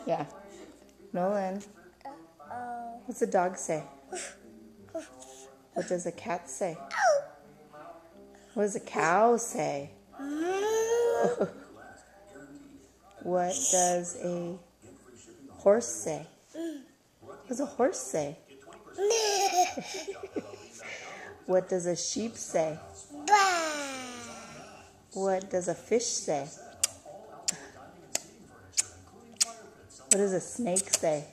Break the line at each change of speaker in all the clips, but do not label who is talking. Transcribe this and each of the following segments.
Yeah. Nolan. What's a dog say? What does a cat say? What does a cow say? What does a horse say? What does a horse say? What does a sheep say? What does a fish say? What does a snake say?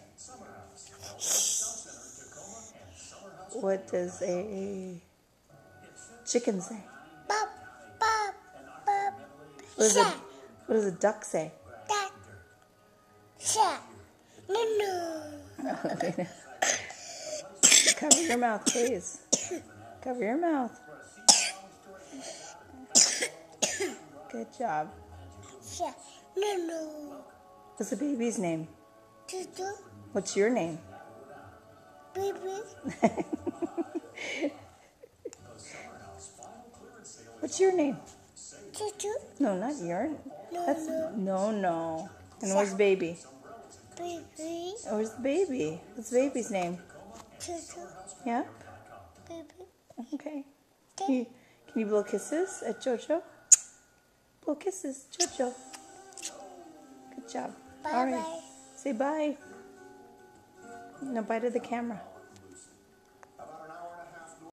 What does a chicken say? What does a duck say? Cover your mouth, please. Cover your mouth. Good job. What's the baby's name? What's your name? What's your name? No, not your. No. And where's baby? Where's the baby? What's the baby's name? Yeah? Okay. Can you blow kisses at Jojo? Blow kisses, Jojo. Good job. All right. Say bye. No, bye to the camera.